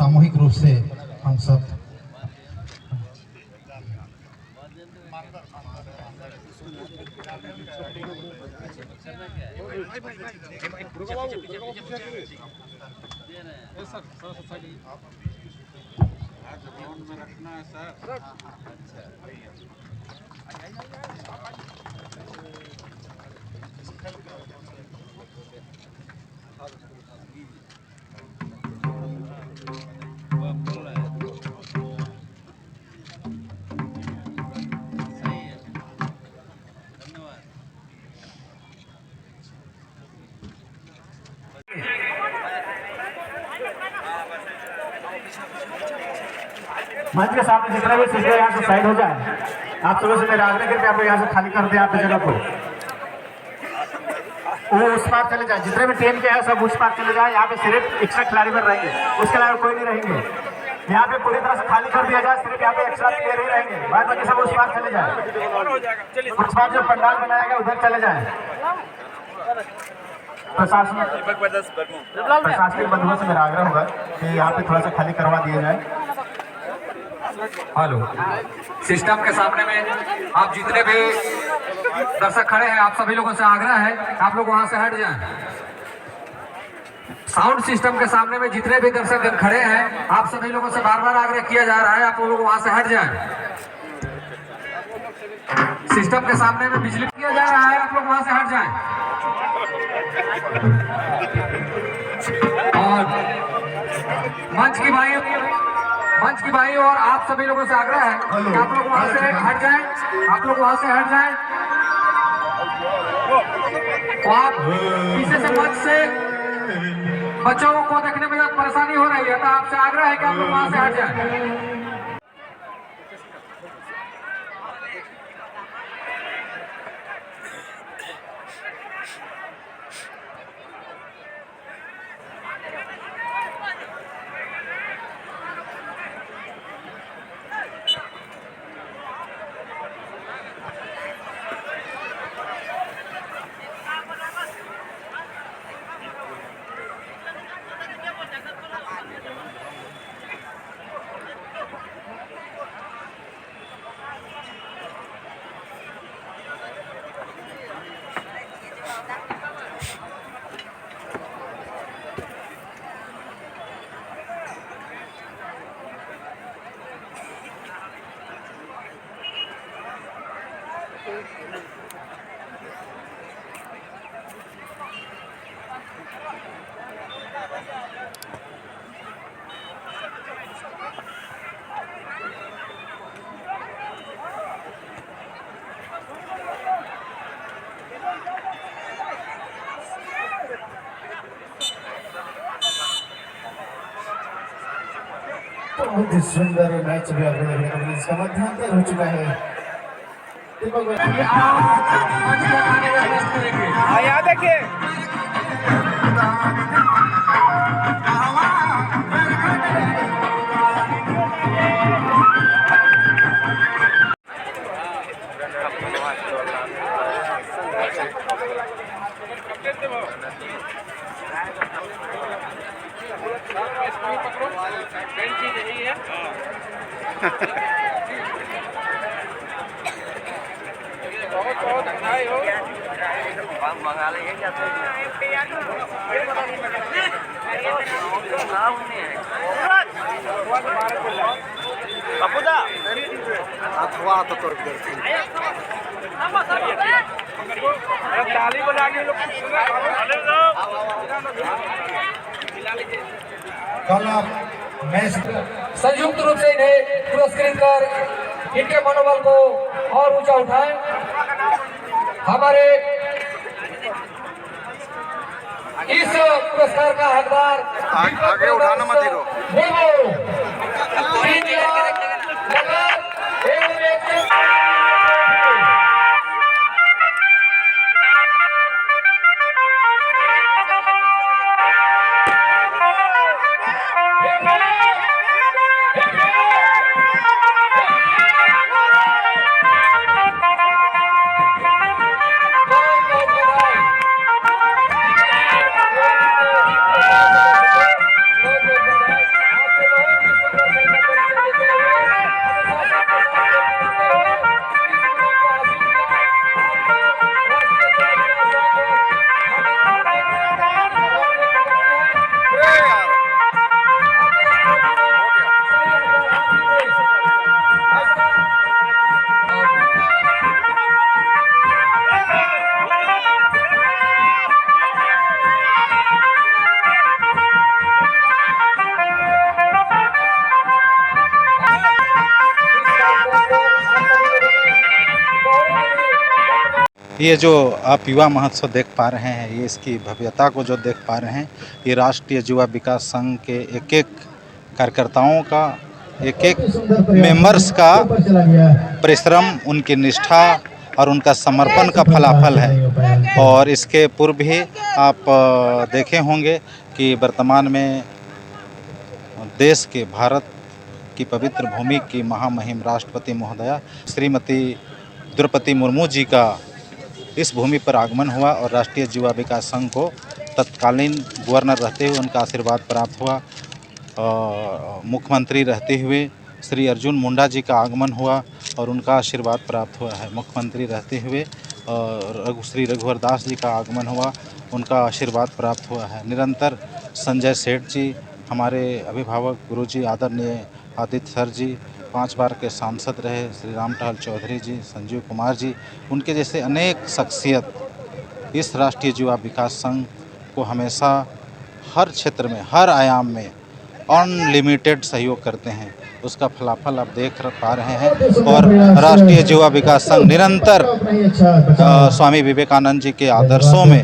सामूहिक रूप से हम सब में रखना है सर। मंच के सामने जितने भी सीटें यहाँ से साइड हो जाए। आप सुबह से मेरा आग्रह करके आप यहाँ से खाली कर दें आपकी जगह को। वो उस पार चले जाए, जितने भी टीम के हैं सब उस पार चले जाए। यहाँ पे सिर्फ एक्स्ट्रा खिलाड़ी बन रहेंगे, उसके अलावा कोई नहीं रहेंगे। यहाँ पे पूरी तरह से खाली कर दिया जाए, सिर्फ यहाँ पे एक्स्ट्रा प्लेयर ही रहेंगे, बाद बाकी सब उस पार चले जाए। उस पार जो पंडाल बनाया गया उधर चले जाए। प्रशासनिक बंदोबस्त से मेरा आग्रह होगा कि यहाँ पे थोड़ा सा खाली करवा दिया जाए। हेलो, सिस्टम के सामने में आप जितने भी दर्शक खड़े हैं, आप सभी लोगों से आग्रह है आप लोग वहां से हट जाएं। साउंड सिस्टम के सामने में जितने भी दर्शक खड़े हैं, आप सभी लोगों से बार बार आग्रह किया जा रहा है आप लोग वहां से हट जाएं। सिस्टम के सामने में बिजली किया जा रहा है, आप लोग वहां से हट जाएं। और मंच की भाई और आप सभी लोगों से आग्रह है कि आप लोग वहां से हट जाएं। आप लोग वहां से हट जाएं। तो आप पीछे से मंच से बच्चों को देखने में परेशानी हो रही है, तो आपसे आग्रह है कि आप लोग वहां से हट जाएं। बहुत ही सुंदर मैच भी आपको देखने को मिला, इसका मध्यांतर हो चुका है। यहाँ देखिए बहुत बधाई हो। ताली बजा के संयुक्त रूप से इन्हें पुरस्कृत कर इनके मनोबल को और ऊंचा उठाएं। हमारे इस पुरस्कार का हकदार आगे उठाना मत देखो। ये जो आप युवा महोत्सव देख पा रहे हैं, ये इसकी भव्यता को जो देख पा रहे हैं, ये राष्ट्रीय युवा विकास संघ के एक एक कार्यकर्ताओं का, एक एक मेंबर्स का परिश्रम, उनकी निष्ठा और उनका समर्पण का फलाफल है। और इसके पूर्व भी आप देखे होंगे कि वर्तमान में देश के, भारत की पवित्र भूमि की महामहिम राष्ट्रपति महोदया श्रीमती द्रौपदी मुर्मू जी का इस भूमि पर आगमन हुआ और राष्ट्रीय युवा विकास संघ को तत्कालीन गवर्नर रहते हुए उनका आशीर्वाद प्राप्त हुआ। मुख्यमंत्री रहते हुए श्री अर्जुन मुंडा जी का आगमन हुआ और उनका आशीर्वाद प्राप्त हुआ है। मुख्यमंत्री रहते हुए श्री रघुवर दास जी का आगमन हुआ, उनका आशीर्वाद प्राप्त हुआ है। निरंतर संजय सेठ जी, हमारे अभिभावक गुरुजी आदरणीय आदित्य सर जी, 5 बार के सांसद रहे श्री राम टहल चौधरी जी, संजीव कुमार जी, उनके जैसे अनेक शख्सियत इस राष्ट्रीय युवा विकास संघ को हमेशा हर क्षेत्र में, हर आयाम में अनलिमिटेड सहयोग करते हैं। उसका फलाफल आप देख पा रहे हैं। और राष्ट्रीय युवा विकास संघ निरंतर स्वामी विवेकानंद जी के आदर्शों में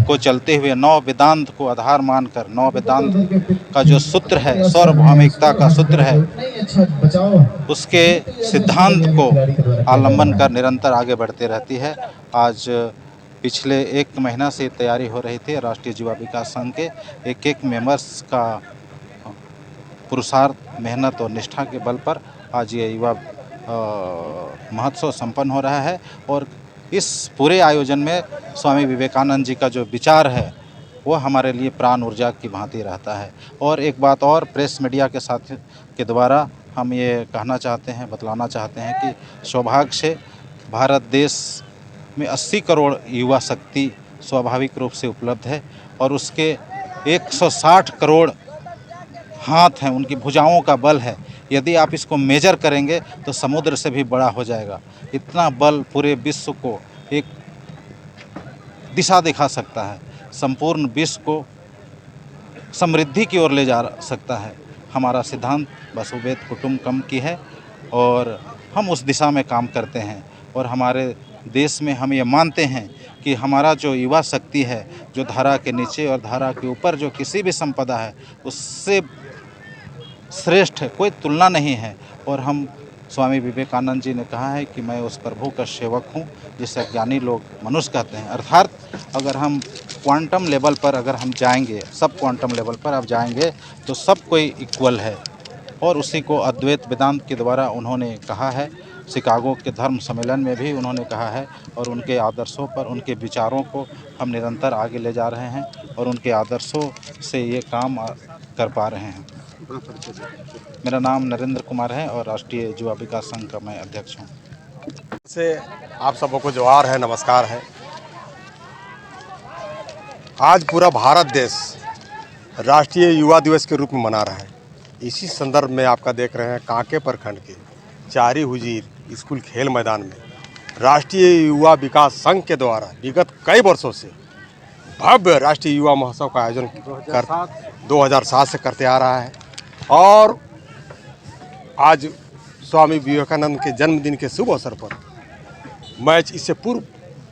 को चलते हुए नव वेदांत को आधार मानकर, नव वेदांत का जो सूत्र है, सार्वभौमिकता का सूत्र है, उसके सिद्धांत को अवलंबन कर निरंतर आगे बढ़ते रहती है। आज पिछले 1 महीना से तैयारी हो रही थी। राष्ट्रीय युवा विकास संघ के एक एक मेंबर्स का पुरुषार्थ, मेहनत और निष्ठा के बल पर आज ये युवा महोत्सव संपन्न हो रहा है। और इस पूरे आयोजन में स्वामी विवेकानंद जी का जो विचार है वो हमारे लिए प्राण ऊर्जा की भांति रहता है। और एक बात और प्रेस मीडिया के साथ के द्वारा हम ये कहना चाहते हैं, बतलाना चाहते हैं कि सौभाग्य से भारत देश में 80 करोड़ युवा शक्ति स्वाभाविक रूप से उपलब्ध है और उसके 160 करोड़ हाथ हैं, उनकी भुजाओं का बल है। यदि आप इसको मेजर करेंगे तो समुद्र से भी बड़ा हो जाएगा। इतना बल पूरे विश्व को एक दिशा दिखा सकता है, संपूर्ण विश्व को समृद्धि की ओर ले जा सकता है। हमारा सिद्धांत वसुधैव कुटुम्बकम की है और हम उस दिशा में काम करते हैं। और हमारे देश में हम ये मानते हैं कि हमारा जो युवा शक्ति है, जो धारा के नीचे और धारा के ऊपर जो किसी भी संपदा है, उससे श्रेष्ठ कोई तुलना नहीं है। और हम, स्वामी विवेकानंद जी ने कहा है कि मैं उस प्रभु का सेवक हूँ जिसे ज्ञानी लोग मनुष्य कहते हैं। अर्थात अगर हम क्वांटम लेवल पर अगर हम जाएंगे, सब क्वांटम लेवल पर आप जाएंगे तो सब कोई इक्वल है। और उसी को अद्वैत वेदांत के द्वारा उन्होंने कहा है। शिकागो के धर्म सम्मेलन में भी उन्होंने कहा है और उनके आदर्शों पर, उनके विचारों को हम निरंतर आगे ले जा रहे हैं और उनके आदर्शों से ये काम कर पा रहे हैं। मेरा नाम नरेंद्र कुमार है और राष्ट्रीय युवा विकास संघ का मैं अध्यक्ष हूँ। से आप सबको को जोहार है, नमस्कार है। आज पूरा भारत देश राष्ट्रीय युवा दिवस के रूप में मना रहा है। इसी संदर्भ में आपका देख रहे हैं कांके प्रखंड के चारी हुजीर स्कूल खेल मैदान में राष्ट्रीय युवा विकास संघ के द्वारा विगत कई वर्षों से भव्य राष्ट्रीय युवा महोत्सव का आयोजन 2007 से करते आ रहा है। और आज स्वामी विवेकानंद के जन्मदिन के शुभ अवसर पर मैच, इससे पूर्व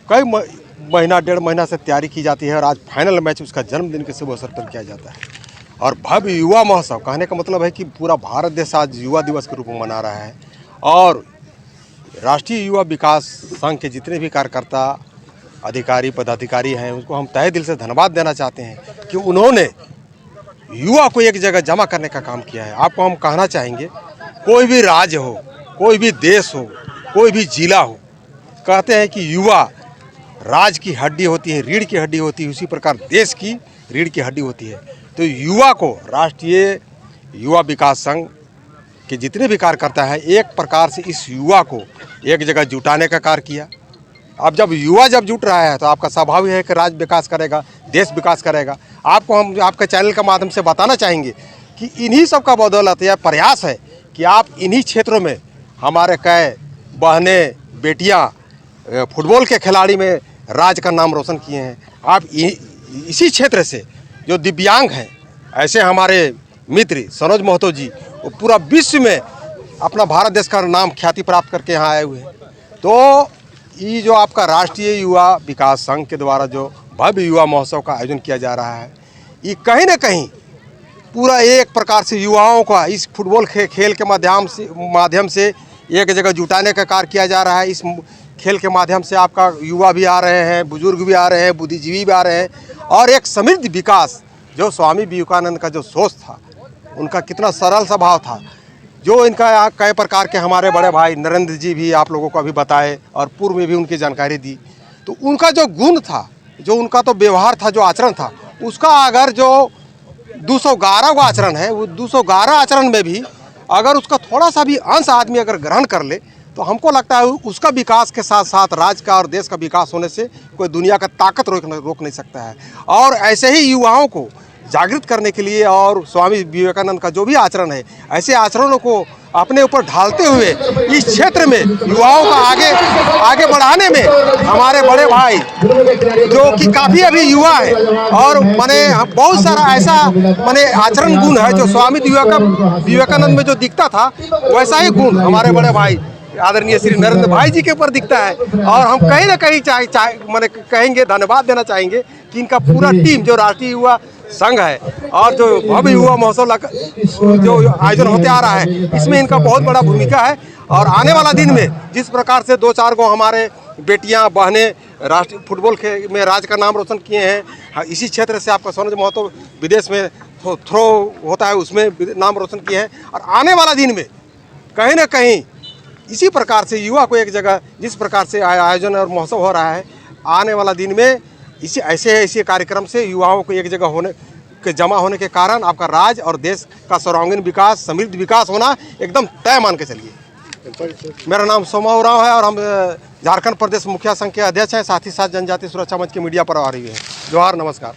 कई महीना 1.5 महीना से तैयारी की जाती है और आज फाइनल मैच उसका जन्मदिन के शुभ अवसर पर किया जाता है। और भव्य युवा महोत्सव कहने का मतलब है कि पूरा भारत देश आज युवा दिवस के रूप में मना रहा है। और राष्ट्रीय युवा विकास संघ के जितने भी कार्यकर्ता, अधिकारी, पदाधिकारी हैं, उसको हम तहे दिल से धन्यवाद देना चाहते हैं कि उन्होंने युवा को एक जगह जमा करने का काम किया है। आपको हम कहना चाहेंगे, कोई भी राज्य हो, कोई भी देश हो, कोई भी जिला हो, कहते हैं कि युवा राज्य की हड्डी होती है, रीढ़ की हड्डी होती है, उसी प्रकार देश की रीढ़ की हड्डी होती है। तो युवा को राष्ट्रीय युवा विकास संघ के जितने भी कार्यकर्ता हैं, एक प्रकार से इस युवा को एक जगह जुटाने का कार्य किया। अब जब युवा जुट रहा है तो आपका स्वाभाविक है कि राज्य विकास करेगा, देश विकास करेगा। आपको हम आपके चैनल के माध्यम से बताना चाहेंगे कि इन्हीं सब का बदौलत यह प्रयास है कि आप इन्हीं क्षेत्रों में हमारे कई बहनें, बेटियां फुटबॉल के खिलाड़ी में राज्य का नाम रोशन किए हैं। आप इसी क्षेत्र से जो दिव्यांग हैं, ऐसे हमारे मित्र सनोज महतो जी, वो पूरा विश्व में अपना भारत देश का नाम ख्याति प्राप्त करके यहाँ आए हुए हैं। तो ये जो आपका राष्ट्रीय युवा विकास संघ के द्वारा जो भव्य युवा महोत्सव का आयोजन किया जा रहा है, ये कहीं ना कहीं पूरा एक प्रकार से युवाओं का इस फुटबॉल खेल के माध्यम से एक जगह जुटाने का कार्य किया जा रहा है। इस खेल के माध्यम से आपका युवा भी आ रहे हैं, बुजुर्ग भी आ रहे हैं, बुद्धिजीवी भी आ रहे हैं, और एक समृद्ध विकास जो स्वामी विवेकानंद का जो सोच था, उनका कितना सरल स्वभाव था, जो इनका यहाँ कई प्रकार के हमारे बड़े भाई नरेंद्र जी भी आप लोगों को अभी बताए और पूर्व में भी उनकी जानकारी दी। तो उनका जो गुण था, जो उनका तो व्यवहार था, जो आचरण था, उसका अगर जो 211 का आचरण है, वो 211 आचरण में भी अगर उसका थोड़ा सा भी अंश आदमी अगर ग्रहण कर ले, तो हमको लगता है उसका विकास के साथ साथ राज्य का और देश का विकास होने से कोई दुनिया का ताकत रोक नहीं सकता है। और ऐसे ही युवाओं को जागृत करने के लिए और स्वामी विवेकानंद का जो भी आचरण है, ऐसे आचरणों को अपने ऊपर ढालते हुए इस क्षेत्र में युवाओं का आगे बढ़ाने में हमारे बड़े भाई जो कि काफ़ी अभी युवा है और माने बहुत सारा ऐसा माने आचरण गुण है जो स्वामी विवेकानंद में जो दिखता था, वैसा ही गुण हमारे बड़े भाई आदरणीय श्री नरेंद्र भाई जी के ऊपर दिखता है। और हम कहीं ना कहीं माने कहेंगे, धन्यवाद देना चाहेंगे कि इनका पूरा टीम जो राष्ट्रीय युवा संघ है और जो भव्य युवा महोत्सव जो आयोजन होते आ रहा है, इसमें इनका बहुत बड़ा भूमिका है। और आने वाला दिन में जिस प्रकार से 2-4 गो हमारे बेटियां बहनें राष्ट्रीय फुटबॉल में राज्य का नाम रोशन किए हैं, इसी क्षेत्र से आपका स्वर्ण महोत्सव विदेश में थ्रो होता है, उसमें नाम रोशन किए हैं। और आने वाला दिन में कहीं ना कहीं इसी प्रकार से युवा को एक जगह जिस प्रकार से आयोजन और महोत्सव हो रहा है, आने वाला दिन में ऐसे कार्यक्रम से युवाओं को एक जगह जमा होने के कारण आपका राज्य और देश का सर्वांगीण विकास, समृद्ध विकास होना एकदम तय मान के चलिए। मेरा नाम सोमा उरांव है और हम झारखंड प्रदेश मुखिया संघ के अध्यक्ष हैं, साथ ही साथ जनजाति सुरक्षा मंच के मीडिया प्रभारी भी हैं। जोहार, नमस्कार।